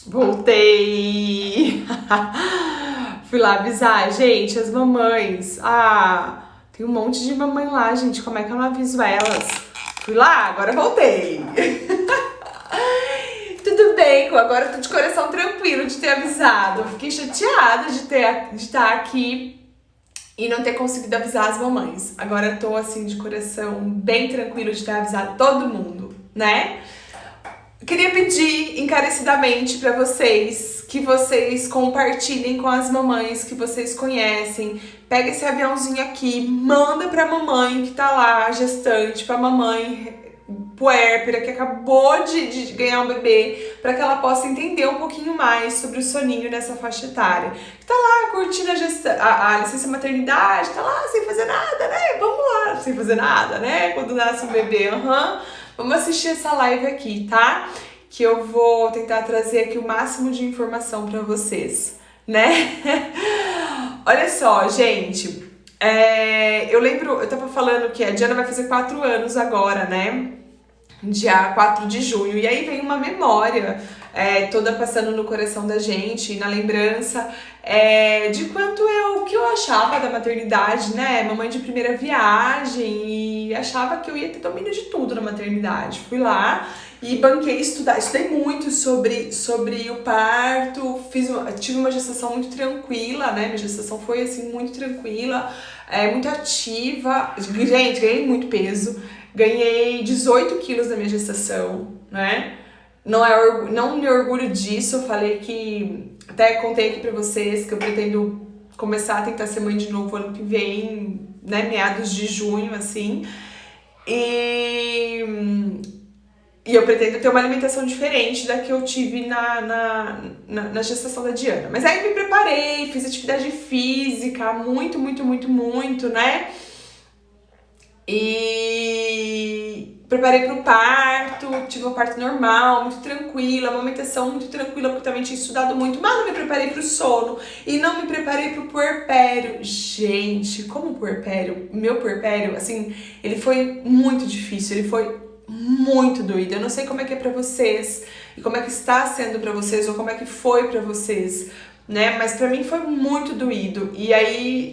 Voltei! Fui lá avisar, gente, as mamães. Tem um monte de mamãe lá, gente. Como é que eu não aviso elas? Fui lá, agora voltei. Tudo bem, agora eu tô de coração tranquilo de ter avisado. Eu fiquei chateada de estar aqui e não ter conseguido avisar as mamães. Agora eu tô assim de coração bem tranquilo de ter avisado todo mundo, né? Queria pedir encarecidamente para vocês que vocês compartilhem com as mamães que vocês conhecem. Pega esse aviãozinho aqui, manda pra mamãe que tá lá, gestante, pra mamãe puérpera que acabou de ganhar um bebê, para que ela possa entender um pouquinho mais sobre o soninho nessa faixa etária. Que tá lá curtindo a licença maternidade, tá lá sem fazer nada, né? Vamos lá, sem fazer nada, né? Quando nasce um bebê, Vamos assistir essa live aqui, tá? Que eu vou tentar trazer aqui o máximo de informação para vocês, né? Olha só, gente. Eu lembro, eu tava falando que a Diana vai fazer 4 anos agora, né? Dia 4 de junho. E aí vem uma memória toda passando no coração da gente, na lembrança de o que eu achava da maternidade, né? Mamãe de primeira viagem, e achava que eu ia ter domínio de tudo na maternidade. Fui lá e banquei estudar, estudei muito sobre o parto, tive uma gestação muito tranquila, né? Minha gestação foi assim muito tranquila, muito ativa. Gente, ganhei muito peso. Ganhei 18 quilos na minha gestação, né? Não me orgulho disso. Eu falei que... Até contei aqui pra vocês que eu pretendo começar a tentar ser mãe de novo ano que vem, né? Meados de junho, assim. E eu pretendo ter uma alimentação diferente da que eu tive na gestação da Diana. Mas aí me preparei, fiz atividade física, muito, né? E preparei pro parto, tive um parto normal, muito tranquila, uma amamentação muito tranquila, porque eu também tinha estudado muito, mas não me preparei pro sono e não me preparei pro puerpério. Gente, como puerpério, meu puerpério, assim, ele foi muito difícil, ele foi muito doído. Eu não sei como é que é pra vocês e como é que está sendo pra vocês ou como é que foi pra vocês, né? Mas pra mim foi muito doído. E aí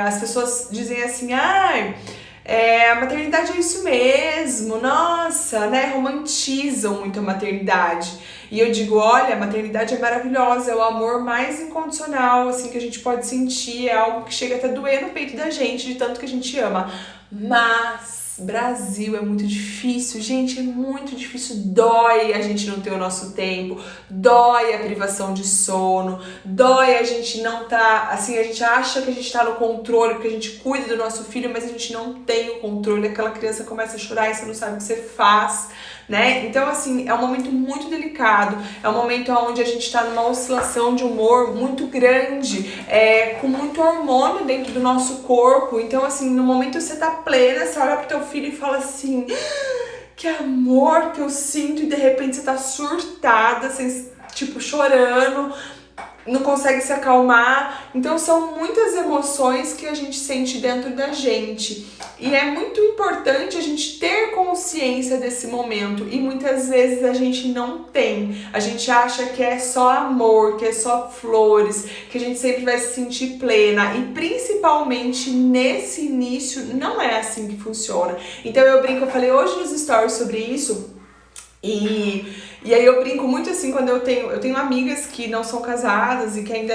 as pessoas dizem assim, a maternidade é isso mesmo, nossa, né? Romantizam muito a maternidade. E eu digo, olha, a maternidade é maravilhosa, é o amor mais incondicional, assim, que a gente pode sentir, é algo que chega até a doer no peito da gente, de tanto que a gente ama. Mas Brasil é muito difícil, gente, é muito difícil, dói a gente não ter o nosso tempo, dói a privação de sono, dói a gente não tá, assim, a gente acha que a gente tá no controle, porque a gente cuida do nosso filho, mas a gente não tem o controle, aquela criança começa a chorar e você não sabe o que você faz, né? Então, assim, é um momento muito delicado, é um momento onde a gente tá numa oscilação de humor muito grande, com muito hormônio dentro do nosso corpo. Então, assim, no momento você tá plena, você olha pro teu filho e fala assim, que amor que eu sinto, e de repente você tá surtada, tipo, chorando, não consegue se acalmar. Então são muitas emoções que a gente sente dentro da gente. E é muito importante a gente ter consciência desse momento. E muitas vezes a gente não tem. A gente acha que é só amor, que é só flores, que a gente sempre vai se sentir plena. E principalmente nesse início não é assim que funciona. Então eu brinco, eu falei hoje nos stories sobre isso. E aí eu brinco muito assim quando eu tenho amigas que não são casadas e que ainda,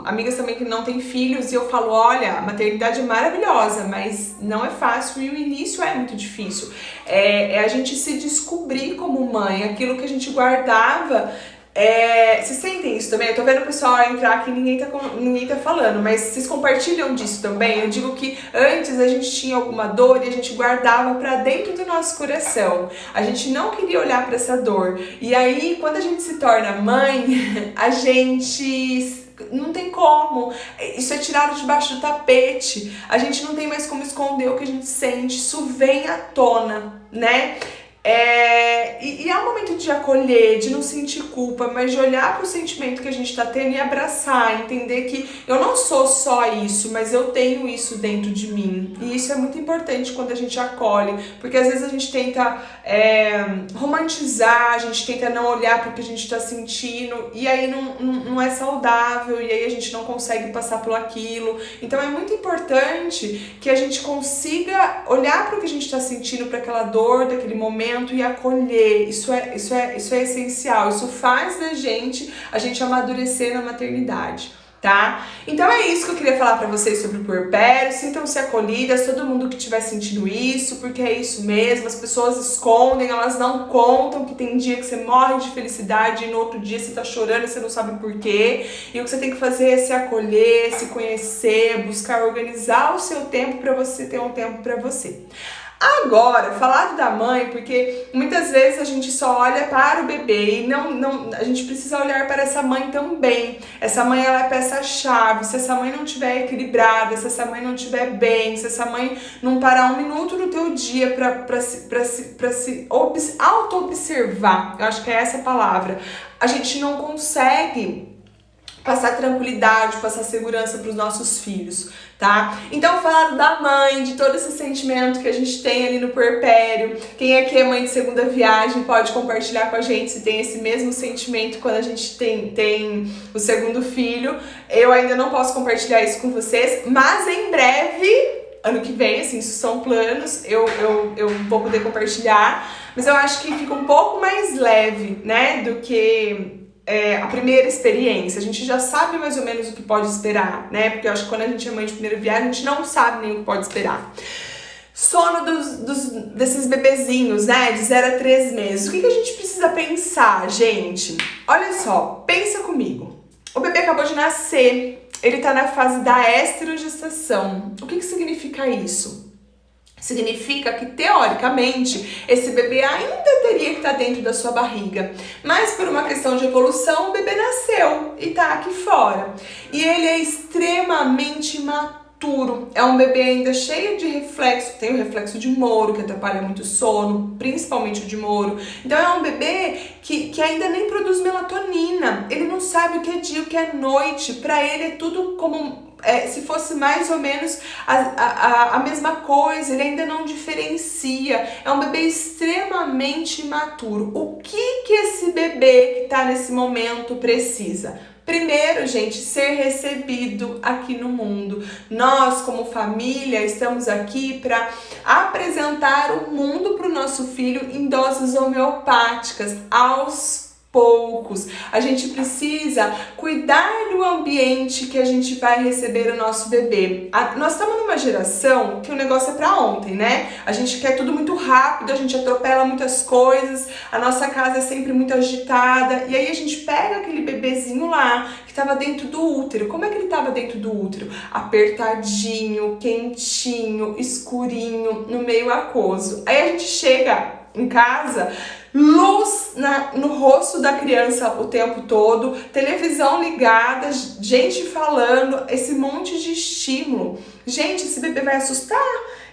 amigas também que não têm filhos, e eu falo, olha, a maternidade é maravilhosa, mas não é fácil e o início é muito difícil. É a gente se descobrir como mãe, aquilo que a gente guardava. Vocês sentem isso também? Eu tô vendo o pessoal entrar aqui e ninguém tá falando, mas vocês compartilham disso também? Eu digo que antes a gente tinha alguma dor e a gente guardava pra dentro do nosso coração. A gente não queria olhar pra essa dor. E aí, quando a gente se torna mãe, a gente não tem como. Isso é tirado debaixo do tapete. A gente não tem mais como esconder o que a gente sente. Isso vem à tona, né? E é um momento de acolher, de não sentir culpa, mas de olhar para o sentimento que a gente tá tendo e abraçar, entender que eu não sou só isso, mas eu tenho isso dentro de mim. E isso é muito importante quando a gente acolhe, porque às vezes a gente tenta romantizar, a gente tenta não olhar para o que a gente tá sentindo, e aí não é saudável, e aí a gente não consegue passar por aquilo. Então é muito importante que a gente consiga olhar para o que a gente tá sentindo, para aquela dor daquele momento e acolher. Isso é essencial. Isso faz a gente amadurecer na maternidade, tá? Então é isso que eu queria falar pra vocês sobre o puerpério. Sintam-se acolhidas, todo mundo que estiver sentindo isso, porque é isso mesmo. As pessoas escondem, elas não contam que tem dia que você morre de felicidade e no outro dia você tá chorando e você não sabe por quê. E o que você tem que fazer é se acolher, se conhecer, buscar organizar o seu tempo pra você ter um tempo pra você. Agora, falar da mãe, porque muitas vezes a gente só olha para o bebê e a gente precisa olhar para essa mãe também. Essa mãe, ela é peça-chave. Se essa mãe não estiver equilibrada, se essa mãe não estiver bem, se essa mãe não parar um minuto no teu dia para se auto-observar, eu acho que é essa a palavra, a gente não consegue passar tranquilidade, passar segurança para os nossos filhos, tá? Então, falar da mãe, de todo esse sentimento que a gente tem ali no puerpério. Quem aqui é mãe de segunda viagem pode compartilhar com a gente se tem esse mesmo sentimento quando a gente tem o segundo filho. Eu ainda não posso compartilhar isso com vocês, mas em breve, ano que vem, assim, isso são planos, eu vou poder compartilhar, mas eu acho que fica um pouco mais leve, né, do que a primeira experiência. A gente já sabe mais ou menos o que pode esperar, né? Porque eu acho que quando a gente é mãe de primeira viagem, a gente não sabe nem o que pode esperar. Sono desses bebezinhos, né? De 0 a 3 meses. O que a gente precisa pensar, gente? Olha só, pensa comigo. O bebê acabou de nascer, ele tá na fase da esterogestação. O que significa isso? Significa que, teoricamente, esse bebê ainda teria que estar dentro da sua barriga. Mas, por uma questão de evolução, o bebê nasceu e tá aqui fora. E ele é extremamente imaturo. É um bebê ainda cheio de reflexo. Tem o reflexo de Moro, que atrapalha muito o sono, principalmente o de Moro. Então, é um bebê que ainda nem produz melatonina. Ele não sabe o que é dia, o que é noite. Pra ele é tudo como se fosse mais ou menos a mesma coisa, ele ainda não diferencia, é um bebê extremamente imaturo. O que esse bebê que tá nesse momento precisa? Primeiro, gente, ser recebido aqui no mundo. Nós, como família, estamos aqui para apresentar o mundo para o nosso filho em doses homeopáticas, aos poucos. A gente precisa cuidar do ambiente que a gente vai receber o nosso bebê. Nós estamos numa geração que o negócio é pra ontem, né? A gente quer tudo muito rápido, a gente atropela muitas coisas, a nossa casa é sempre muito agitada, e aí a gente pega aquele bebezinho lá que estava dentro do útero. Como é que ele estava dentro do útero? Apertadinho, quentinho, escurinho, no meio aquoso. Aí a gente chega em casa, luz no rosto da criança o tempo todo, televisão ligada, gente falando, esse monte de estímulo. Gente, esse bebê vai assustar,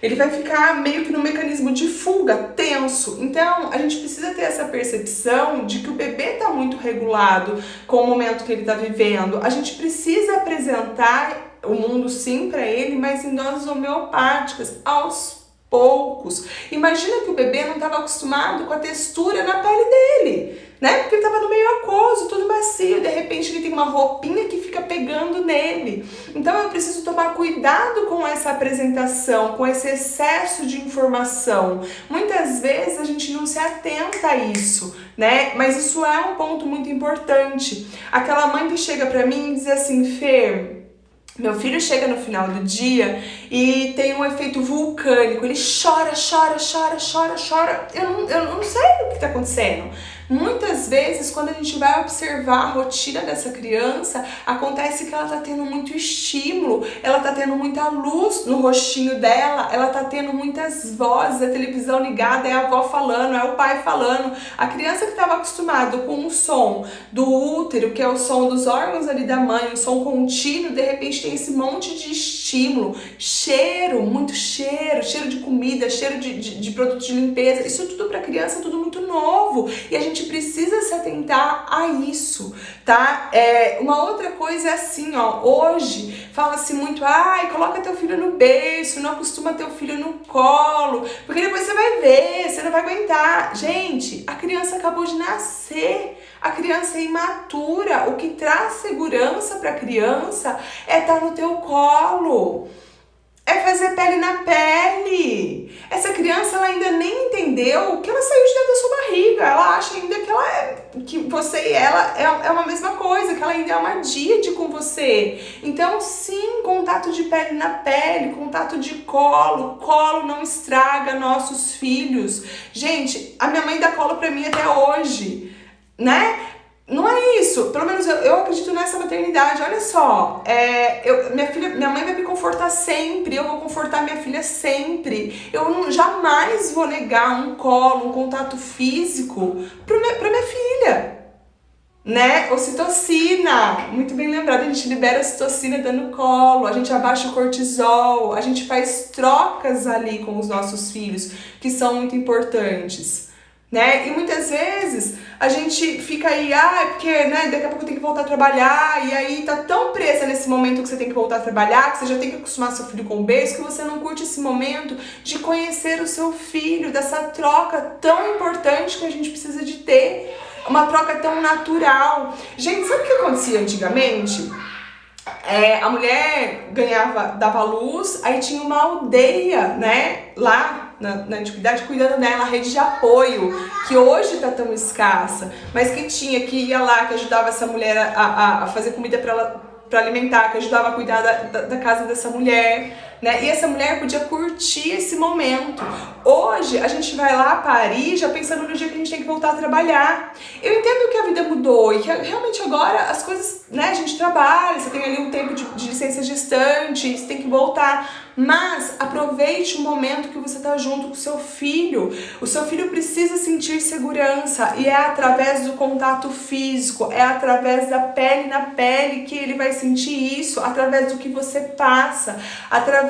ele vai ficar meio que no mecanismo de fuga, tenso. Então, a gente precisa ter essa percepção de que o bebê está muito regulado com o momento que ele está vivendo. A gente precisa apresentar o mundo sim para ele, mas em doses homeopáticas, aos poucos. Imagina que o bebê não estava acostumado com a textura na pele dele, né? Porque ele estava no meio aquoso, tudo macio, de repente ele tem uma roupinha que fica pegando nele. Então eu preciso tomar cuidado com essa apresentação, com esse excesso de informação. Muitas vezes a gente não se atenta a isso, né? Mas isso é um ponto muito importante. Aquela mãe que chega pra mim e diz assim: Fê, meu filho chega no final do dia e tem um efeito vulcânico, ele chora. Eu não sei o que está acontecendo. Muitas vezes, quando a gente vai observar a rotina dessa criança, acontece que ela tá tendo muito estímulo, ela tá tendo muita luz no rostinho dela, ela tá tendo muitas vozes, a televisão ligada, é a avó falando, é o pai falando. A criança que estava acostumada com o som do útero, que é o som dos órgãos ali da mãe, um som contínuo, de repente tem esse monte de estímulo estímulo, cheiro, muito cheiro, cheiro de comida, cheiro de produtos de limpeza, isso tudo para criança é tudo muito novo e a gente precisa se atentar a isso, tá? Uma outra coisa é assim, ó, hoje fala-se muito, coloca teu filho no berço, não acostuma teu filho no colo, porque depois você vai ver, você não vai aguentar. Gente, a criança acabou de nascer, a criança é imatura, o que traz segurança para a criança é estar no teu colo, é fazer pele na pele. Essa criança, ela ainda nem entendeu que ela saiu de dentro da sua barriga, ela acha ainda que você e ela é uma mesma coisa, que ela ainda é uma díade com você. Então sim, contato de pele na pele, contato de colo não estraga nossos filhos. Gente, a minha mãe dá colo pra mim até hoje, né? Não é isso, pelo menos eu acredito nessa maternidade. Olha só, minha mãe vai me confortar sempre, eu vou confortar minha filha sempre. Eu jamais vou negar um colo, um contato físico pra minha filha, né? Ocitocina, muito bem lembrado, a gente libera a ocitocina dando colo, a gente abaixa o cortisol, a gente faz trocas ali com os nossos filhos, que são muito importantes, né? E muitas vezes a gente fica aí, porque, né, daqui a pouco eu tenho que voltar a trabalhar, e aí tá tão presa nesse momento que você tem que voltar a trabalhar, que você já tem que acostumar seu filho com o berço, que você não curte esse momento de conhecer o seu filho, dessa troca tão importante que a gente precisa de ter, uma troca tão natural. Gente, sabe o que acontecia antigamente? A mulher dava luz, aí tinha uma aldeia, né, lá na antiguidade, cuidando dela, a rede de apoio, que hoje tá tão escassa, mas que ia lá, que ajudava essa mulher a fazer comida para alimentar, que ajudava a cuidar da casa dessa mulher, né? E essa mulher podia curtir esse momento. Hoje a gente vai lá parir já pensando no dia que a gente tem que voltar a trabalhar. Eu entendo que a vida mudou e que realmente agora as coisas, né, a gente trabalha, você tem ali um tempo de licença gestante, você tem que voltar. Mas aproveite o momento que você está junto com o seu filho. O seu filho precisa sentir segurança e é através do contato físico, é através da pele na pele que ele vai sentir isso, através do que você passa, através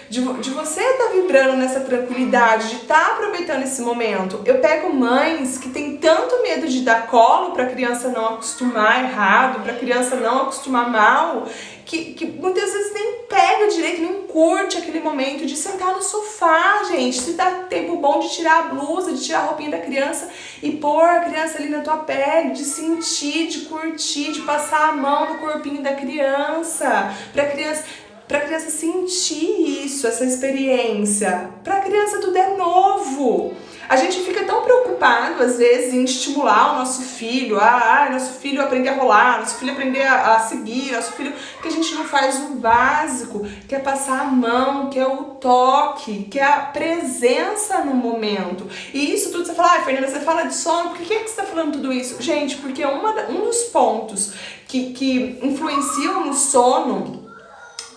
de você estar vibrando nessa tranquilidade, de estar aproveitando esse momento. Eu pego mães que têm tanto medo de dar colo para a criança não acostumar errado, para a criança não acostumar mal, que muitas vezes nem pega direito, nem curte aquele momento de sentar no sofá, gente. Se dá tempo bom de tirar a blusa, de tirar a roupinha da criança e pôr a criança ali na tua pele, de sentir, de curtir, de passar a mão no corpinho da criança, pra criança sentir isso, essa experiência. Pra criança tudo é novo. A gente fica tão preocupado, às vezes, em estimular o nosso filho, nosso filho aprender a rolar, nosso filho aprender a seguir, nosso filho, que a gente não faz o básico, que é passar a mão, que é o toque, que é a presença no momento. E isso tudo, você fala, Fernanda, você fala de sono, por que você está falando tudo isso? Gente, porque um dos pontos que influenciam no sono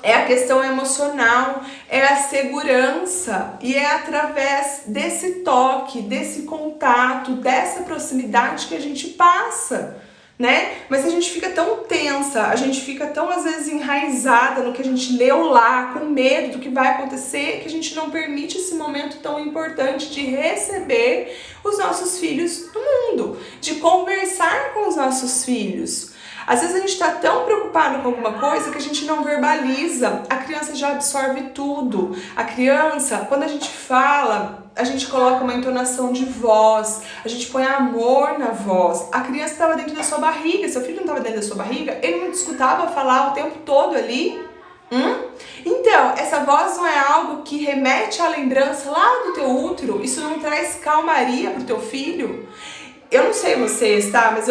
é a questão emocional, é a segurança, e é através desse toque, desse contato, dessa proximidade que a gente passa, né? Mas a gente fica tão tensa, a gente fica tão às vezes enraizada no que a gente leu lá, com medo do que vai acontecer, que a gente não permite esse momento tão importante de receber os nossos filhos no mundo, de conversar com os nossos filhos. Às vezes a gente está tão preocupado com alguma coisa que a gente não verbaliza, a criança já absorve tudo. A criança, quando a gente fala, a gente coloca uma entonação de voz, a gente põe amor na voz. A criança estava dentro da sua barriga, seu filho não estava dentro da sua barriga, ele não te escutava falar o tempo todo ali? Então, essa voz não é algo que remete à lembrança lá do teu útero? Isso não traz calmaria pro teu filho? Eu não sei vocês, tá? Mas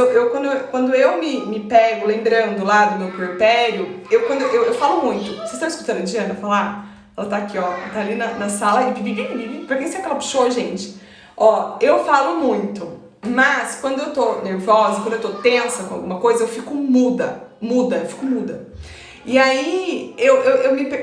quando eu me pego lembrando lá do meu puerpério, eu falo muito. Vocês estão escutando a Diana falar? Ela tá aqui, ó. Tá ali na sala e pra quem será que ela puxou, gente? Ó, eu falo muito. Mas quando eu tô nervosa, quando eu tô tensa com alguma coisa, eu fico muda. Eu fico muda. E aí,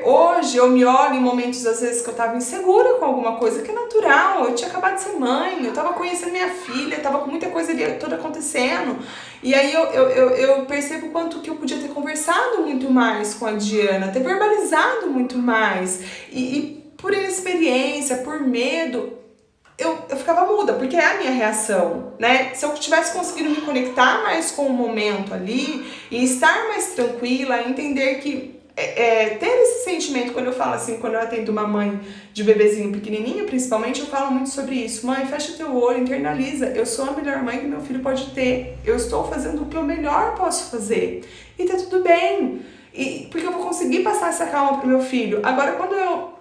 hoje eu me olho em momentos, às vezes, que eu tava insegura com alguma coisa, que é natural. Eu tinha acabado de ser mãe, eu tava conhecendo minha filha, tava com muita coisa ali toda acontecendo. E aí eu percebo o quanto que eu podia ter conversado muito mais com a Diana, ter verbalizado muito mais. E por inexperiência, por medo, eu ficava muda, porque é a minha reação, né? Se eu tivesse conseguido me conectar mais com o momento ali e estar mais tranquila, entender que ter esse sentimento, quando eu falo assim, quando eu atendo uma mãe de bebezinho pequenininho, principalmente, eu falo muito sobre isso. Mãe, fecha teu olho, internaliza. Eu sou a melhor mãe que meu filho pode ter. Eu estou fazendo o que eu melhor posso fazer. E tá tudo bem. Porque eu vou conseguir passar essa calma pro meu filho. Agora, quando eu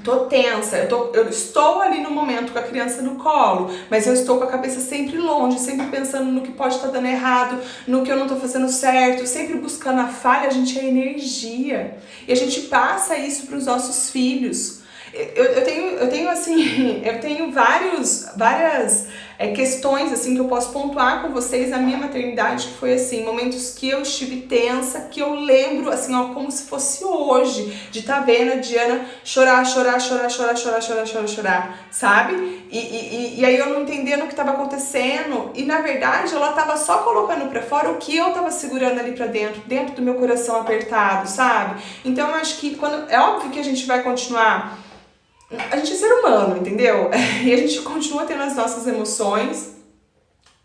tô tensa, eu estou ali no momento com a criança no colo, mas eu estou com a cabeça sempre longe, sempre pensando no que pode estar dando errado, no que eu não tô fazendo certo, sempre buscando a falha. A gente é energia e a gente passa isso para os nossos filhos. Eu tenho várias questões assim que eu posso pontuar com vocês na minha maternidade, que foi assim, momentos que eu estive tensa, que eu lembro assim, ó, como se fosse hoje, de estar vendo a Diana chorar, sabe? E aí eu não entendendo o que estava acontecendo, e na verdade ela estava só colocando pra fora o que eu estava segurando ali pra dentro do meu coração apertado, sabe? Então eu acho que é óbvio que a gente vai continuar. A gente é ser humano, entendeu? E a gente continua tendo as nossas emoções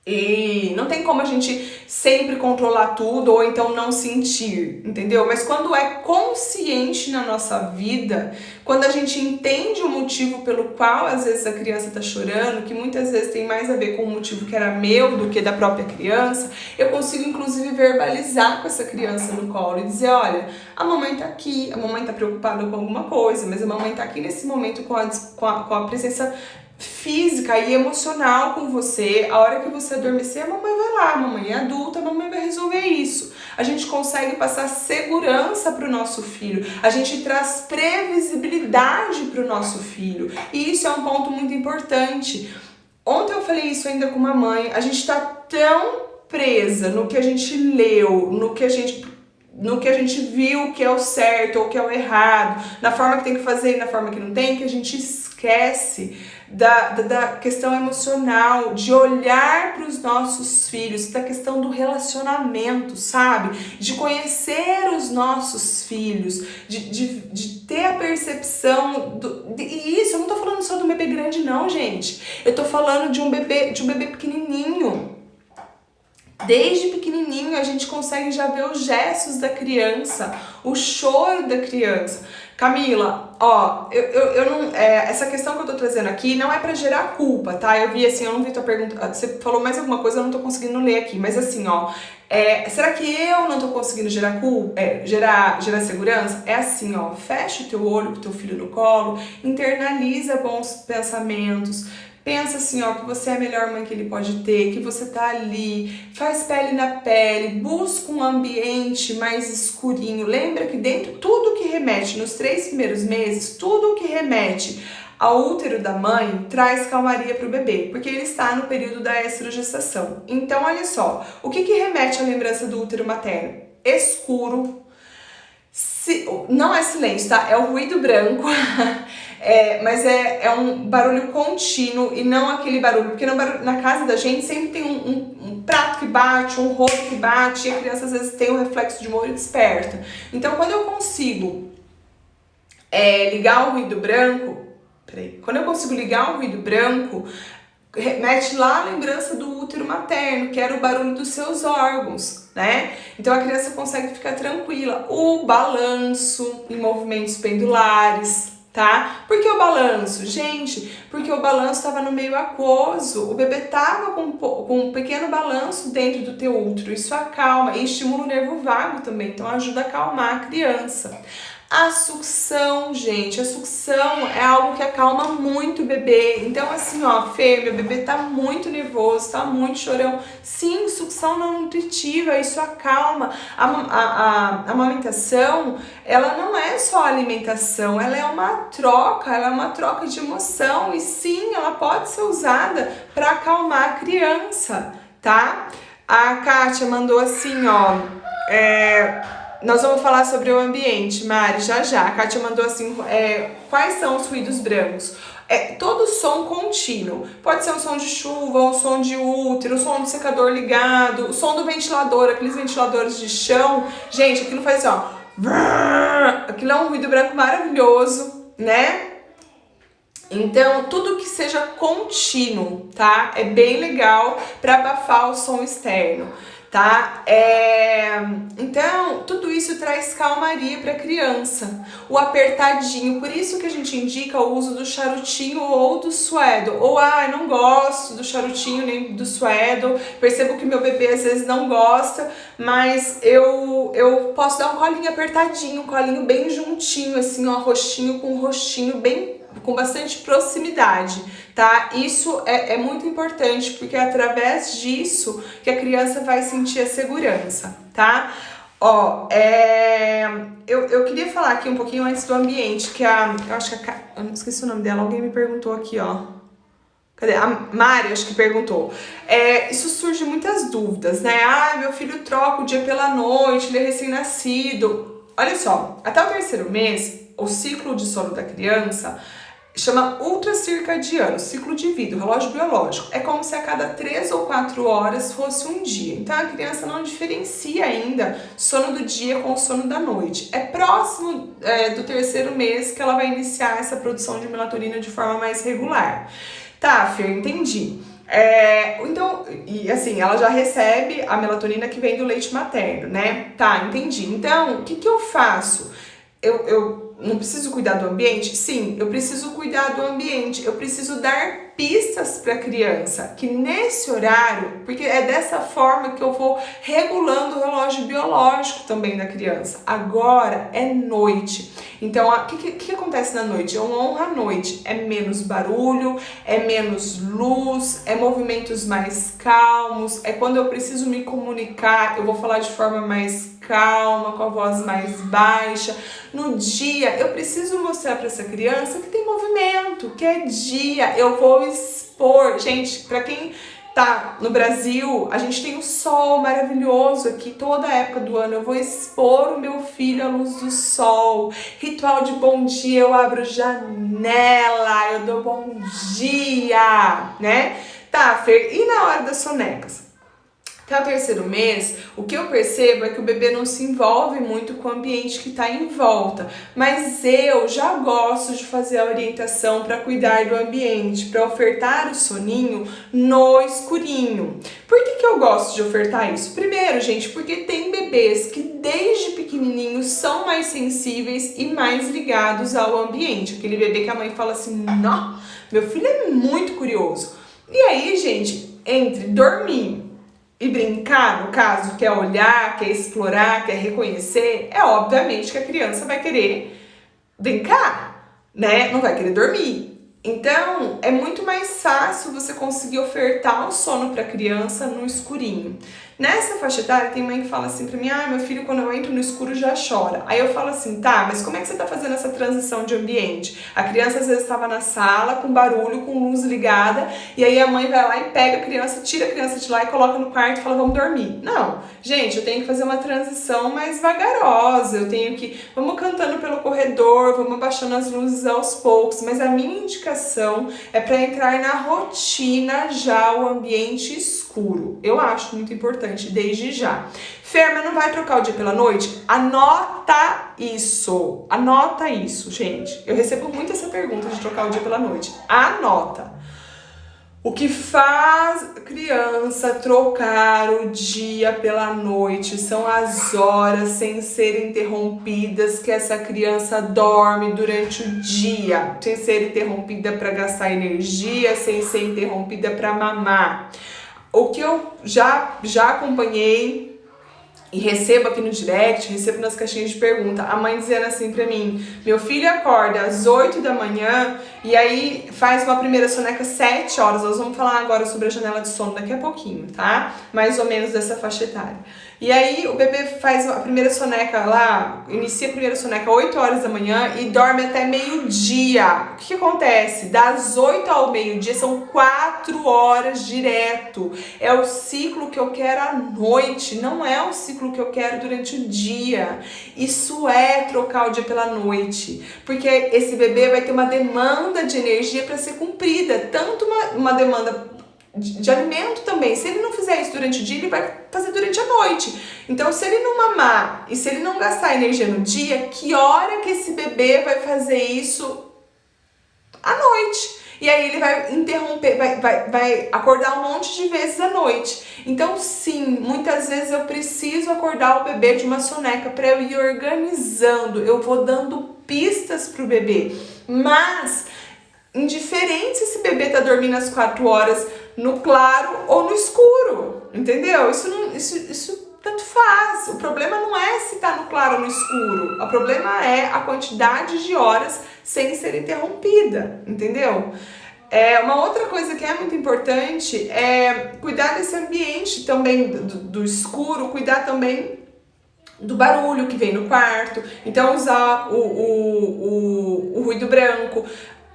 e não tem como a gente sempre controlar tudo ou então não sentir, entendeu? Mas quando é consciente na nossa vida, quando a gente entende o motivo pelo qual às vezes a criança tá chorando, que muitas vezes tem mais a ver com o motivo que era meu do que da própria criança, eu consigo inclusive verbalizar com essa criança no colo e dizer, olha, a mamãe tá aqui, a mamãe tá preocupada com alguma coisa, mas a mamãe tá aqui nesse momento com a presença física e emocional com você. A hora que você adormecer, a mamãe vai lá, a mamãe é adulta, a mamãe vai resolver isso. A gente consegue passar segurança para o nosso filho, a gente traz previsibilidade para o nosso filho, e isso é um ponto muito importante. Ontem eu falei isso ainda com uma mãe, a gente tá tão presa no que a gente leu, no que a gente viu que é o certo ou que é o errado, na forma que tem que fazer e na forma que não tem, que a gente esquece da questão emocional, de olhar para os nossos filhos, da questão do relacionamento, sabe? De conhecer os nossos filhos, de ter a percepção e isso, eu não tô falando só do bebê grande não, gente. Eu tô falando de um bebê pequenininho. Desde pequenininho a gente consegue já ver os gestos da criança, o choro da criança. Camila, ó, eu não, essa questão que eu tô trazendo aqui não é pra gerar culpa, tá? Eu vi assim, eu não vi tua pergunta, você falou mais alguma coisa, eu não tô conseguindo ler aqui, mas assim, ó, será que eu não tô conseguindo gerar culpa, gerar segurança? É assim, ó, fecha o teu olho pro teu filho no colo, internaliza bons pensamentos, pensa assim, ó, que você é a melhor mãe que ele pode ter, que você tá ali, faz pele na pele, busca um ambiente mais escurinho. Lembra que dentro, tudo que remete nos 3 primeiros meses, tudo que remete ao útero da mãe traz calmaria para o bebê, porque ele está no período da estrogestação. Então, olha só, o que remete à lembrança do útero materno? Escuro, não é silêncio, tá? É o ruído branco. Mas é um barulho contínuo e não aquele barulho, porque na casa da gente sempre tem um prato que bate, um rolo que bate, e a criança às vezes tem um reflexo de molho e desperta. Então quando eu consigo ligar o ruído branco, remete lá a lembrança do útero materno, que era o barulho dos seus órgãos, né? Então a criança consegue ficar tranquila. O balanço em movimentos pendulares, tá? Por que o balanço? Gente, porque o balanço estava no meio aquoso, o bebê tava com um pequeno balanço dentro do teu útero, isso acalma e estimula o nervo vago também, então ajuda a acalmar a criança. A sucção, gente, a sucção é algo que acalma muito o bebê. Então assim, ó, Fê, meu bebê tá muito nervoso, tá muito chorão. Sim, sucção não nutritiva, isso acalma. A amamentação, ela não é só alimentação, ela é uma troca de emoção. E sim, ela pode ser usada para acalmar a criança, tá? A Kátia mandou assim, ó, Nós vamos falar sobre o ambiente, Mari, já já. A Kátia mandou assim, quais são os ruídos brancos? Todo som contínuo. Pode ser um som de chuva, um som de útero, um som do secador ligado, o som do ventilador, aqueles ventiladores de chão. Gente, aquilo faz assim, ó. Aquilo é um ruído branco maravilhoso, né? Então, tudo que seja contínuo, tá? É bem legal para abafar o som externo, tá? Então, tudo isso traz calmaria para a criança. O apertadinho, por isso que a gente indica o uso do charutinho ou do suedo. Ou, eu não gosto do charutinho nem do suedo, percebo que meu bebê às vezes não gosta, mas eu posso dar um colinho apertadinho, um colinho bem juntinho, assim, ó, rostinho com rostinho bem com bastante proximidade, tá? Isso é muito importante, porque é através disso que a criança vai sentir a segurança, tá? Ó, eu queria falar aqui um pouquinho antes do ambiente, que eu acho que eu não esqueci o nome dela, alguém me perguntou aqui, ó. Cadê? A Mari, acho que perguntou. Isso surge muitas dúvidas, né? Meu filho troca o dia pela noite, ele é recém-nascido. Olha só, até o 3º mês, o ciclo de sono da criança chama ultracircadiano, ciclo de vida, o relógio biológico. É como se a cada 3 ou 4 horas fosse um dia. Então a criança não diferencia ainda sono do dia com o sono da noite. É próximo do 3º mês que ela vai iniciar essa produção de melatonina de forma mais regular. Tá, Fer, entendi. Então, e assim, ela já recebe a melatonina que vem do leite materno, né? Tá, entendi. Então, o que eu faço? Eu não preciso cuidar do ambiente? Sim, eu preciso cuidar do ambiente. Eu preciso dar pistas para a criança que nesse horário, porque é dessa forma que eu vou regulando o relógio biológico também da criança. Agora é noite. Então, o que acontece na noite? Eu honro a noite. É menos barulho, é menos luz, é movimentos mais calmos, é quando eu preciso me comunicar, eu vou falar de forma mais calma, com a voz mais baixa. No dia, eu preciso mostrar para essa criança que tem movimento, que é dia, eu vou expor. Gente, para quem tá no Brasil, a gente tem o sol maravilhoso aqui, toda a época do ano eu vou expor o meu filho à luz do sol. Ritual de bom dia, eu abro janela, eu dou bom dia, né? Tá, Fer, e na hora das sonecas? Até o 3º mês, o que eu percebo é que o bebê não se envolve muito com o ambiente que está em volta, mas eu já gosto de fazer a orientação para cuidar do ambiente, para ofertar o soninho no escurinho. Por que eu gosto de ofertar isso? Primeiro, gente, porque tem bebês que desde pequenininhos são mais sensíveis e mais ligados ao ambiente. Aquele bebê que a mãe fala assim, não, meu filho é muito curioso. E aí, gente, entre dormir e brincar, no caso, quer olhar, quer explorar, quer reconhecer, é obviamente que a criança vai querer brincar, né? Não vai querer dormir. Então, é muito mais fácil você conseguir ofertar o sono para a criança no escurinho. Nessa faixa etária, tem mãe que fala assim pra mim, meu filho quando eu entro no escuro já chora. Aí eu falo assim, tá, mas como é que você tá fazendo essa transição de ambiente? A criança às vezes estava na sala, com barulho, com luz ligada, e aí a mãe vai lá e pega a criança, tira a criança de lá e coloca no quarto e fala, vamos dormir. Não, gente, eu tenho que fazer uma transição mais vagarosa, eu tenho que, vamos cantando pelo corredor, vamos abaixando as luzes aos poucos, mas a minha indicação é para entrar na rotina já o ambiente escuro. Eu acho muito importante desde já. Fer, mas não vai trocar o dia pela noite? Anota isso, gente. Eu recebo muito essa pergunta de trocar o dia pela noite. Anota. O que faz a criança trocar o dia pela noite são as horas sem ser interrompidas que essa criança dorme durante o dia, sem ser interrompida para gastar energia, sem ser interrompida para mamar. O que eu já acompanhei e recebo aqui no direct, recebo nas caixinhas de pergunta, a mãe dizendo assim pra mim, meu filho acorda às 8 da manhã e aí faz uma primeira soneca às 7 horas, nós vamos falar agora sobre a janela de sono daqui a pouquinho, tá? Mais ou menos dessa faixa etária. E aí o bebê faz a primeira soneca lá, inicia a primeira soneca às 8 horas da manhã e dorme até meio-dia. O que acontece? Das 8 ao meio-dia são 4 horas direto. É o ciclo que eu quero à noite, não é o ciclo ciclo que eu quero durante o dia. Isso é trocar o dia pela noite, porque esse bebê vai ter uma demanda de energia para ser cumprida, tanto uma demanda de alimento também. Se ele não fizer isso durante o dia, ele vai fazer durante a noite. Então, se ele não mamar e se ele não gastar energia no dia, que hora que esse bebê vai fazer isso à noite? E aí ele vai interromper, vai acordar um monte de vezes à noite. Então, sim, muitas vezes eu preciso acordar o bebê de uma soneca para eu ir organizando. Eu vou dando pistas pro bebê. Mas, indiferente se esse bebê tá dormindo às 4 horas no claro ou no escuro, entendeu? Isso tanto faz. O problema não é se tá no claro ou no escuro. O problema é a quantidade de horas sem ser interrompida, entendeu? Uma outra coisa que é muito importante é cuidar desse ambiente também do escuro, cuidar também do barulho que vem no quarto. Então usar o ruído branco,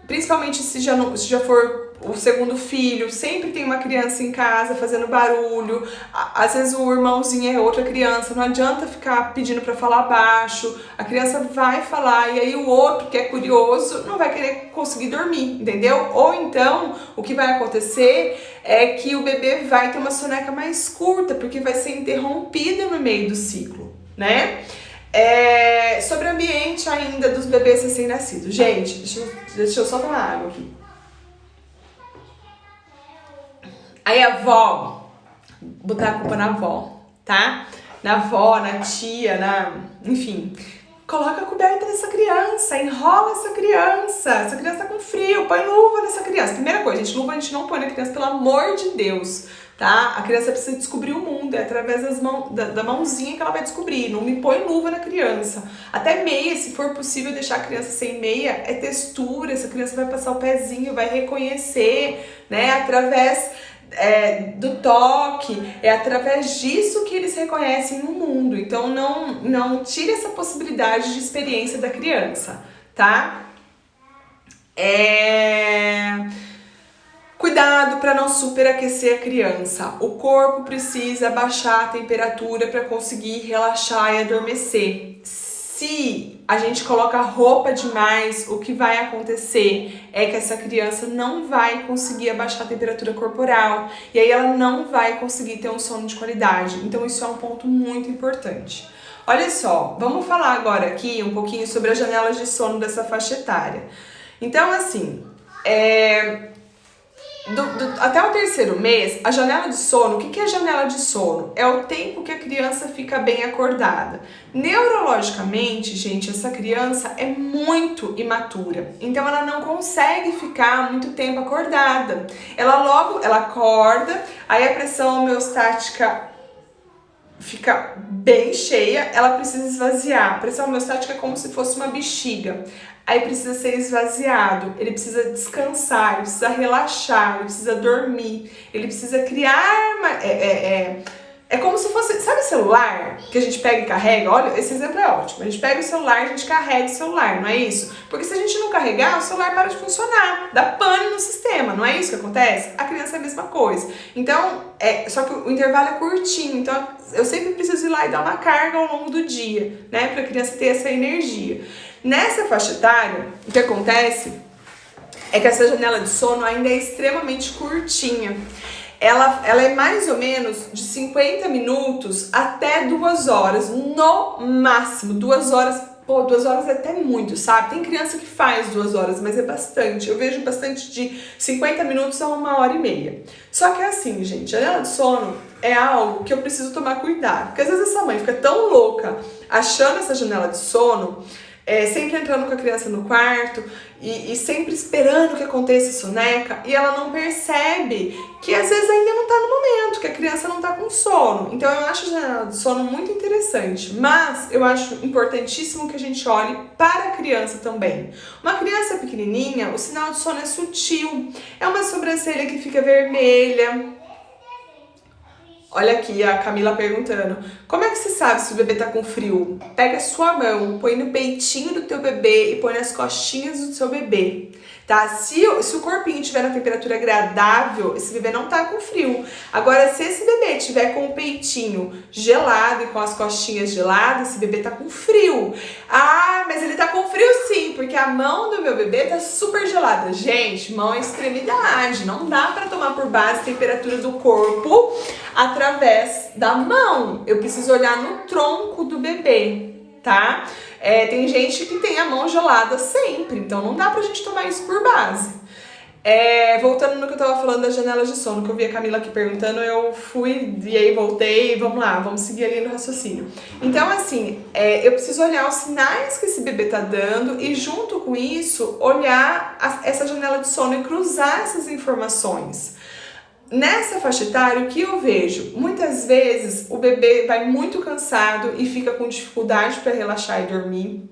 principalmente se já for o segundo filho, sempre tem uma criança em casa fazendo barulho, às vezes o irmãozinho é outra criança, não adianta ficar pedindo para falar baixo, a criança vai falar e aí o outro que é curioso não vai querer conseguir dormir, entendeu? Ou então, o que vai acontecer é que o bebê vai ter uma soneca mais curta, porque vai ser interrompida no meio do ciclo, né? Sobre o ambiente ainda dos bebês recém-nascidos. Gente, deixa eu só tomar água aqui. Aí a avó, botar a culpa na avó, tá? Na avó, na tia, enfim. Coloca a coberta nessa criança, enrola essa criança tá com frio, põe luva nessa criança. Primeira coisa, gente, luva a gente não põe na criança, pelo amor de Deus, tá? A criança precisa descobrir o mundo, é através da mãozinha que ela vai descobrir, não me põe luva na criança. Até meia, se for possível deixar a criança sem meia, é textura, essa criança vai passar o pezinho, vai reconhecer, né, através do toque, é através disso que eles reconhecem o mundo. Então não tire essa possibilidade de experiência da criança, tá? Cuidado para não superaquecer a criança. O corpo precisa baixar a temperatura para conseguir relaxar e adormecer. Se a gente coloca roupa demais, o que vai acontecer é que essa criança não vai conseguir abaixar a temperatura corporal e aí ela não vai conseguir ter um sono de qualidade. Então isso é um ponto muito importante. Olha só, vamos falar agora aqui um pouquinho sobre as janelas de sono dessa faixa etária. Então assim, até o 3º mês, a janela de sono, o que é a janela de sono? É o tempo que a criança fica bem acordada. Neurologicamente, gente, essa criança é muito imatura, então ela não consegue ficar muito tempo acordada. Ela acorda, aí a pressão homeostática fica bem cheia, ela precisa esvaziar. A pressão homeostática é como se fosse uma bexiga. Aí precisa ser esvaziado, ele precisa descansar, ele precisa relaxar, ele precisa dormir, ele precisa criar é como se fosse, sabe o celular que a gente pega e carrega? Olha, esse exemplo é ótimo. A gente pega o celular, a gente carrega o celular, não é isso? Porque se a gente não carregar, o celular para de funcionar, dá pane no sistema, não é isso que acontece? A criança é a mesma coisa. Então, só que o intervalo é curtinho, então eu sempre preciso ir lá e dar uma carga ao longo do dia, né? Para a criança ter essa energia. Nessa faixa etária, o que acontece é que essa janela de sono ainda é extremamente curtinha. Ela é mais ou menos de 50 minutos até 2 horas, no máximo. 2 horas, 2 horas é até muito, sabe? Tem criança que faz 2 horas, mas é bastante. Eu vejo bastante de 50 minutos a 1h30. Só que é assim, gente, a janela de sono é algo que eu preciso tomar cuidado. Porque às vezes essa mãe fica tão louca achando essa janela de sono, sempre entrando com a criança no quarto e sempre esperando que aconteça soneca, e ela não percebe que às vezes ainda não tá no momento, que a criança não tá com sono. Então eu acho a janela de sono muito interessante, mas eu acho importantíssimo que a gente olhe para a criança também. Uma criança pequenininha, o sinal de sono é sutil, é uma sobrancelha que fica vermelha. Olha aqui a Camila perguntando, como é que você sabe se o bebê tá com frio? Pega a sua mão, põe no peitinho do teu bebê e põe nas costinhas do seu bebê. tá? Se o corpinho estiver na temperatura agradável, esse bebê não tá com frio. Agora, se esse bebê tiver com o peitinho gelado e com as costinhas geladas, esse bebê tá com frio. Ah, mas ele tá com frio sim, porque a mão do meu bebê tá super gelada. Gente, mão é extremidade, não dá pra tomar por base a temperatura do corpo através da mão. Eu preciso olhar no tronco do bebê, tá? Tem gente que tem a mão gelada sempre, então não dá pra gente tomar isso por base. Voltando no que eu tava falando das janelas de sono, que eu vi a Camila aqui perguntando, eu fui e aí voltei, vamos lá, vamos seguir ali no raciocínio. Então, assim, eu preciso olhar os sinais que esse bebê tá dando e junto com isso, olhar essa janela de sono e cruzar essas informações. Nessa faixa etária, o que eu vejo? Muitas vezes o bebê vai muito cansado e fica com dificuldade para relaxar e dormir.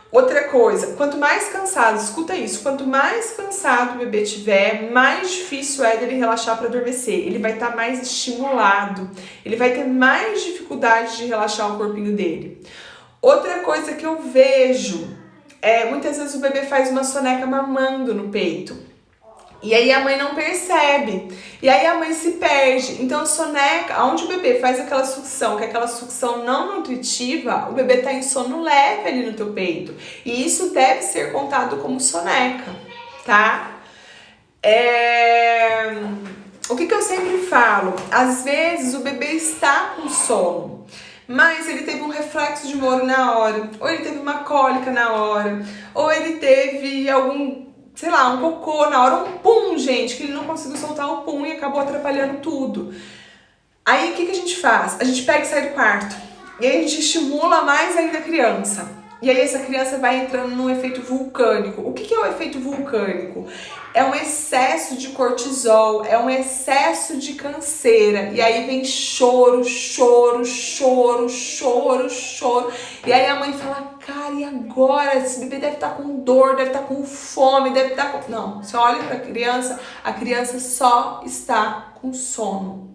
Outra coisa, quanto mais cansado, escuta isso, quanto mais cansado o bebê tiver, mais difícil é dele relaxar para adormecer. Ele vai estar mais estimulado, ele vai ter mais dificuldade de relaxar o corpinho dele. Outra coisa que eu vejo muitas vezes o bebê faz uma soneca mamando no peito. E aí a mãe não percebe, e aí a mãe se perde. Então soneca, onde o bebê faz aquela sucção, que é aquela sucção não nutritiva, o bebê tá em sono leve ali no teu peito. E isso deve ser contado como soneca, tá? O que eu sempre falo? Às vezes o bebê está com sono, mas ele teve um reflexo de Moro na hora, ou ele teve uma cólica na hora, ou ele teve sei lá, um cocô na hora, um pum, gente, que ele não conseguiu soltar o pum e acabou atrapalhando tudo. Aí o que a gente faz? A gente pega e sai do quarto. E aí a gente estimula mais ainda a criança. E aí essa criança vai entrando num efeito vulcânico. O que é o efeito vulcânico? É um excesso de cortisol, é um excesso de canseira. E aí vem choro, choro, choro, choro, choro. E aí a mãe fala, cara, e agora? Esse bebê deve estar com dor, deve estar com fome, deve estar com... Não, você olha para a criança só está com sono.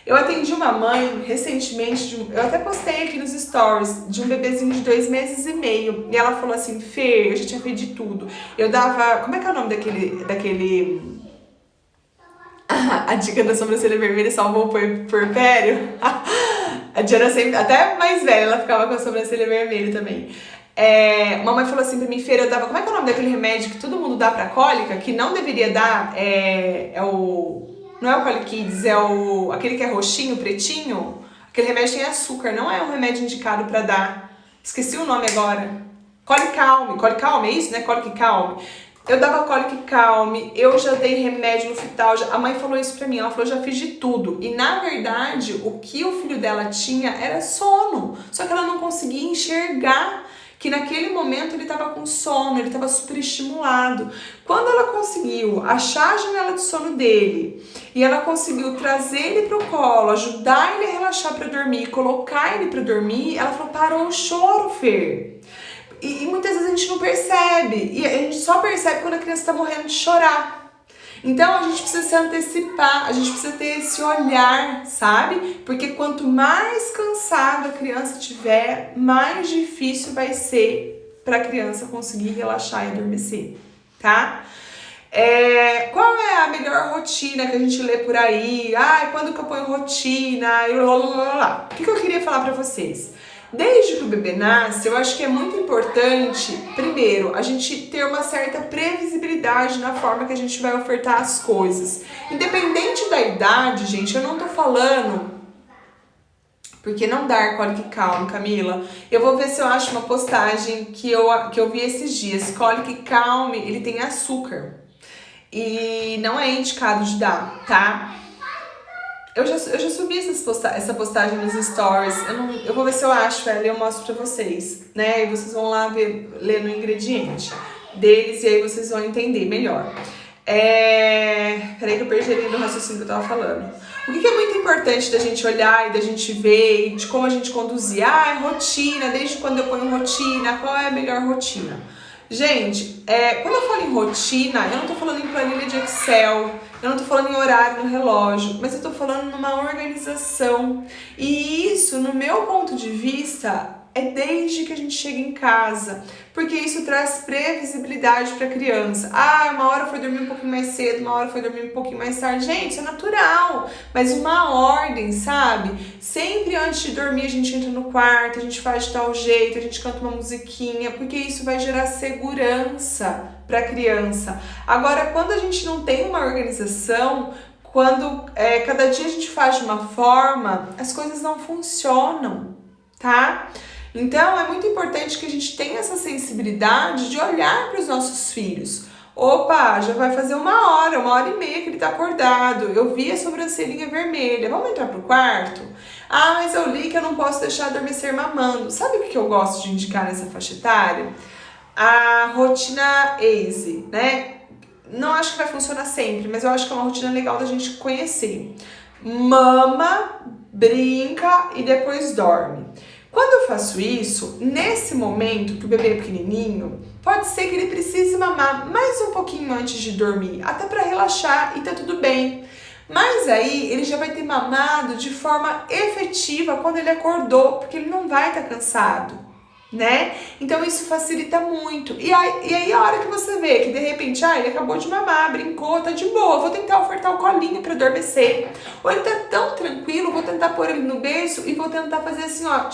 Eu atendi uma mãe recentemente, eu até postei aqui nos stories, de um bebezinho de 2 meses e meio. E ela falou assim, Fê, eu já tinha feito de tudo. Eu dava, como é que é o nome daquele... A dica da sobrancelha vermelha salvou o puerpério? A Diana sempre, até mais velha, ela ficava com a sobrancelha vermelha também. Uma mãe falou assim pra mim, Feira, eu dava, como é que é o nome daquele remédio que todo mundo dá pra cólica, que não deveria dar, não é o Colikids, aquele que é roxinho, pretinho. Aquele remédio tem açúcar, não é um remédio indicado pra dar. Esqueci o nome agora. Colicalme, é isso, né? Colicalme. Eu dava Colicalme, eu já dei remédio no Fital. A mãe falou isso pra mim, ela falou, já fiz de tudo. E na verdade, o que o filho dela tinha era sono. Só que ela não conseguia enxergar que naquele momento ele estava com sono, ele estava super estimulado. Quando ela conseguiu achar a janela de sono dele e ela conseguiu trazer ele para o colo, ajudar ele a relaxar para dormir, colocar ele para dormir, ela falou, parou o choro, Fer. E muitas vezes a gente não percebe, e a gente só percebe quando a criança está morrendo de chorar. Então a gente precisa se antecipar, a gente precisa ter esse olhar, sabe? Porque quanto mais cansada a criança tiver, mais difícil vai ser para a criança conseguir relaxar e adormecer, tá? Qual é a melhor rotina que a gente lê por aí? Quando que eu ponho rotina? O que eu queria falar para vocês? Desde que o bebê nasce, eu acho que é muito importante, primeiro, a gente ter uma certa previsibilidade na forma que a gente vai ofertar as coisas. Independente da idade, gente, eu não tô falando... Porque não dar Colic Calm, Camila? Eu vou ver se eu acho uma postagem que eu vi esses dias. Colic Calm, ele tem açúcar. E não é indicado de dar, tá? Eu já subi essa postagem nos stories. Eu vou ver se eu acho ela e eu mostro pra vocês, né? E vocês vão lá ler no ingrediente deles e aí vocês vão entender melhor. Peraí que eu perdi ali no raciocínio que eu tava falando. O que é muito importante da gente olhar e da gente ver e de como a gente conduzir? Rotina, desde quando eu ponho rotina, qual é a melhor rotina? Gente, quando eu falo em rotina, eu não tô falando em planilha de Excel, eu não tô falando em horário no relógio, mas eu tô falando numa organização. E isso, no meu ponto de vista, é desde que a gente chega em casa, porque isso traz previsibilidade para a criança. Ah, uma hora foi dormir um pouquinho mais cedo, uma hora foi dormir um pouquinho mais tarde. Gente, isso é natural, mas uma ordem, sabe? Sempre antes de dormir a gente entra no quarto, a gente faz de tal jeito, a gente canta uma musiquinha, porque isso vai gerar segurança para a criança. Agora, quando a gente não tem uma organização, quando cada dia a gente faz de uma forma, as coisas não funcionam, tá? Então, é muito importante que a gente tenha essa sensibilidade de olhar para os nossos filhos. Opa, já vai fazer uma hora e meia que ele tá acordado. Eu vi a sobrancelhinha vermelha. Vamos entrar pro quarto? Ah, mas eu li que eu não posso deixar adormecer mamando. Sabe o que eu gosto de indicar nessa faixa etária? A rotina ACE, né? Não acho que vai funcionar sempre, mas eu acho que é uma rotina legal da gente conhecer. Mama, brinca e depois dorme. Quando eu faço isso, nesse momento que o bebê é pequenininho, pode ser que ele precise mamar mais um pouquinho antes de dormir, até para relaxar e tá tudo bem. Mas aí ele já vai ter mamado de forma efetiva quando ele acordou, porque ele não vai estar cansado, né? Então isso facilita muito. E aí a hora que você vê que de repente, ele acabou de mamar, brincou, tá de boa, vou tentar ofertar o colinho para adormecer. Ou ele tá tão tranquilo, vou tentar pôr ele no berço e vou tentar fazer assim, ó,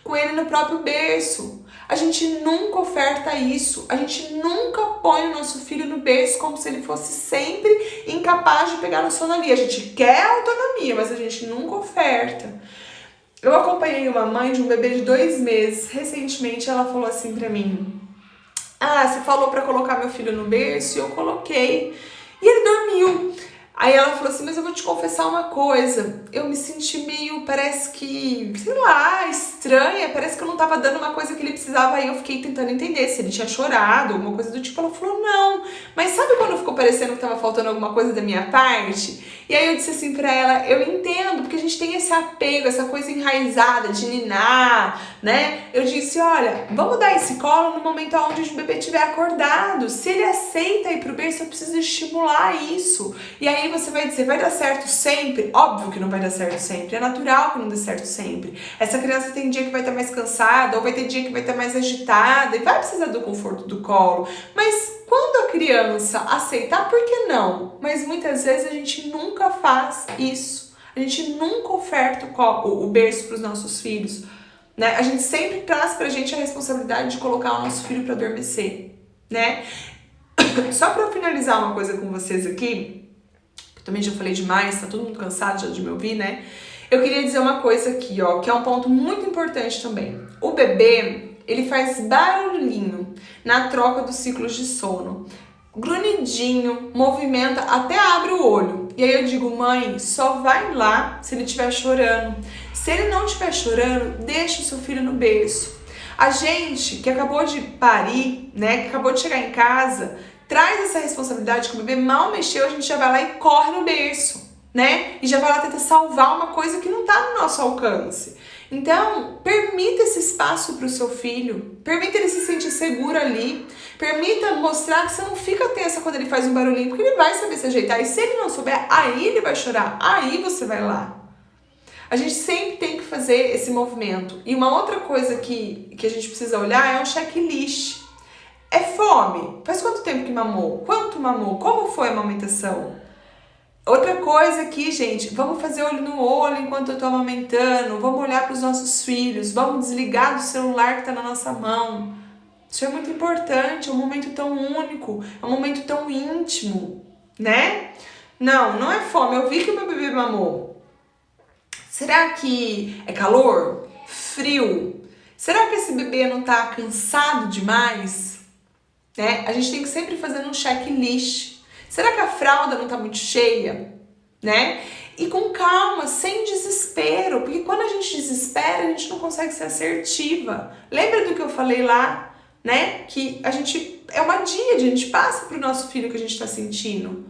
com ele no próprio berço. A gente nunca oferta isso, a gente nunca põe o nosso filho no berço como se ele fosse sempre incapaz de pegar no sono ali. A gente quer autonomia, mas a gente nunca oferta. Eu acompanhei uma mãe de um bebê de 2 meses. Recentemente ela falou assim pra mim: você falou pra colocar meu filho no berço e eu coloquei. E ele dormiu. Aí ela falou assim, mas eu vou te confessar uma coisa. Eu me senti meio, parece que, sei lá, estranha. Parece que eu não tava dando uma coisa que ele precisava. Aí eu fiquei tentando entender se ele tinha chorado, alguma coisa do tipo. Ela falou, não. Mas sabe quando ficou parecendo que tava faltando alguma coisa da minha parte? E aí eu disse assim pra ela, eu entendo, porque a gente tem esse apego, essa coisa enraizada de ninar, né? Eu disse, olha, vamos dar esse colo no momento onde o bebê estiver acordado. Se ele aceita ir pro berço, eu preciso estimular isso. E aí você vai dizer, vai dar certo sempre? Óbvio que não vai dar certo sempre, é natural que não dê certo sempre. Essa criança tem dia que vai estar mais cansada, ou vai ter dia que vai estar mais agitada, e vai precisar do conforto do colo. Mas quando a criança aceitar, por que não? Mas muitas vezes a gente nunca faz isso. A gente nunca oferta o berço para os nossos filhos, né? A gente sempre traz pra gente a responsabilidade de colocar o nosso filho para adormecer, né? Só para finalizar uma coisa com vocês aqui, também já falei demais, tá todo mundo cansado já de me ouvir, né? Eu queria dizer uma coisa aqui, ó, que é um ponto muito importante também. O bebê, ele faz barulhinho na troca dos ciclos de sono. Grunhidinho, movimenta, até abre o olho. E aí eu digo, mãe, só vai lá se ele estiver chorando. Se ele não estiver chorando, deixa o seu filho no berço. A gente que acabou de parir, né, que acabou de chegar em casa, traz essa responsabilidade que o bebê mal mexeu, a gente já vai lá e corre no berço, né? E já vai lá tentar salvar uma coisa que não tá no nosso alcance. Então, permita esse espaço para o seu filho, permita ele se sentir seguro ali, permita mostrar que você não fica tensa quando ele faz um barulhinho, porque ele vai saber se ajeitar. E se ele não souber, aí ele vai chorar, aí você vai lá. A gente sempre tem que fazer esse movimento. E uma outra coisa que a gente precisa olhar é um checklist. É fome? Faz quanto tempo que mamou? Quanto mamou? Como foi a amamentação? Outra coisa aqui, gente, vamos fazer olho no olho enquanto eu tô amamentando, vamos olhar para os nossos filhos, vamos desligar do celular que tá na nossa mão. Isso é muito importante, é um momento tão único, é um momento tão íntimo, né? Não é fome, eu vi que o meu bebê mamou. Será que é calor? Frio? Será que esse bebê não tá cansado demais? Né? A gente tem que sempre fazer um checklist. Será que a fralda não tá muito cheia? Né? E com calma, sem desespero, porque quando a gente desespera, a gente não consegue ser assertiva. Lembra do que eu falei lá, né? Que a gente é uma díade, a gente passa pro nosso filho o que a gente tá sentindo.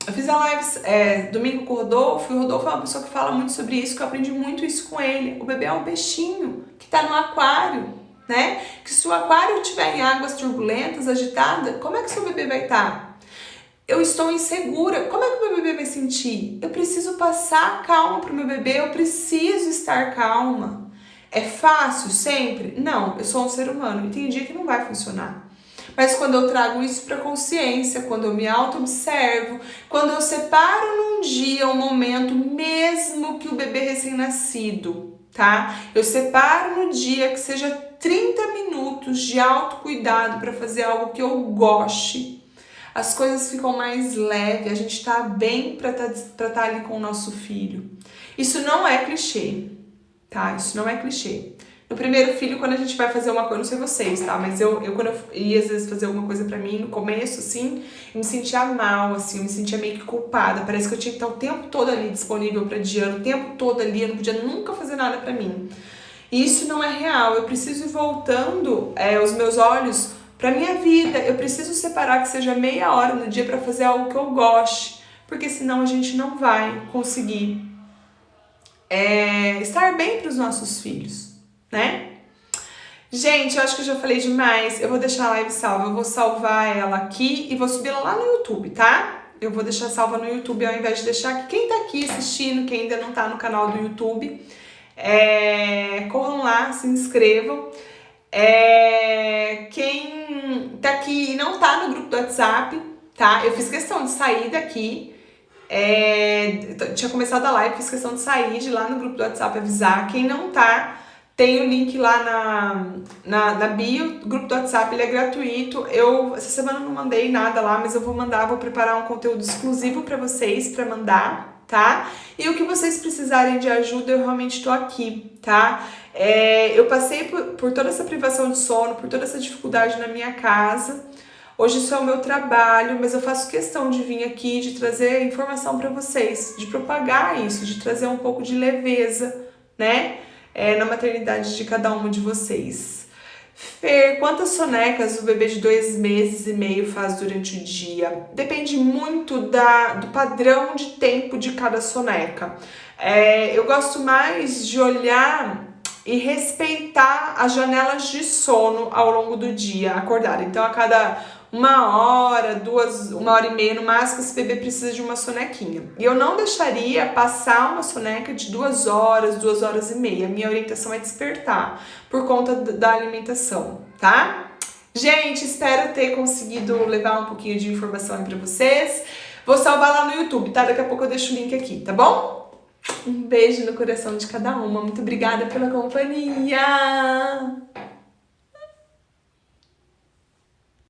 Eu fiz a live domingo com o Rodolfo, e o Rodolfo é uma pessoa que fala muito sobre isso, que eu aprendi muito isso com ele. O bebê é um peixinho que tá no aquário, né? Que se o aquário estiver em águas turbulentas, agitada, como é que seu bebê vai estar? Eu estou insegura, como é que o meu bebê vai sentir? Eu preciso passar calma pro meu bebê, eu preciso estar calma. É fácil sempre? Não, eu sou um ser humano e tem dia que não vai funcionar. Mas quando eu trago isso para consciência, quando eu me auto-observo, quando eu separo num dia um momento, mesmo que o bebê recém-nascido, tá? Eu separo no dia que seja 30 minutos de autocuidado para fazer algo que eu goste. As coisas ficam mais leves, a gente tá bem para tá ali com o nosso filho. Isso não é clichê, tá? Isso não é clichê. No primeiro filho, quando a gente vai fazer uma coisa, não sei vocês, tá? Mas eu quando eu ia às vezes fazer alguma coisa pra mim, no começo, assim, eu me sentia mal, assim, eu me sentia meio que culpada. Parece que eu tinha que estar o tempo todo ali disponível pra Diana, o tempo todo ali, eu não podia nunca fazer nada pra mim. E isso não é real, eu preciso ir voltando os meus olhos pra minha vida. Eu preciso separar que seja meia hora no dia pra fazer algo que eu goste, porque senão a gente não vai conseguir estar bem pros nossos filhos, né? Gente, eu acho que eu já falei demais. Eu vou deixar a live salva. Eu vou salvar ela aqui e vou subir ela lá no YouTube, tá? Eu vou deixar salva no YouTube ao invés de deixar aqui. Quem tá aqui assistindo, quem ainda não tá no canal do YouTube, corram lá, se inscrevam. Quem tá aqui e não tá no grupo do WhatsApp, tá? Eu fiz questão de sair daqui. Tinha começado a live, fiz questão de sair de lá no grupo do WhatsApp, avisar. Quem não tá, tem o link lá na bio, o grupo do WhatsApp, ele é gratuito. Essa semana eu não mandei nada lá, mas eu vou mandar, vou preparar um conteúdo exclusivo pra vocês, pra mandar, tá? E o que vocês precisarem de ajuda, eu realmente tô aqui, tá? Eu passei por toda essa privação de sono, por toda essa dificuldade na minha casa. Hoje isso é o meu trabalho, mas eu faço questão de vir aqui, de trazer informação pra vocês, de propagar isso, de trazer um pouco de leveza, né? Na maternidade de cada uma de vocês. Fer, quantas sonecas o bebê de 2 meses e meio faz durante o dia? Depende muito do padrão de tempo de cada soneca. Eu gosto mais de olhar e respeitar as janelas de sono ao longo do dia, acordar. Então, a cada 1 hora, 1h30, no máximo, esse bebê precisa de uma sonequinha. E eu não deixaria passar uma soneca de 2 horas, 2h30. A minha orientação é despertar, por conta da alimentação, tá? Gente, espero ter conseguido levar um pouquinho de informação aí pra vocês. Vou salvar lá no YouTube, tá? Daqui a pouco eu deixo o link aqui, tá bom? Um beijo no coração de cada uma. Muito obrigada pela companhia!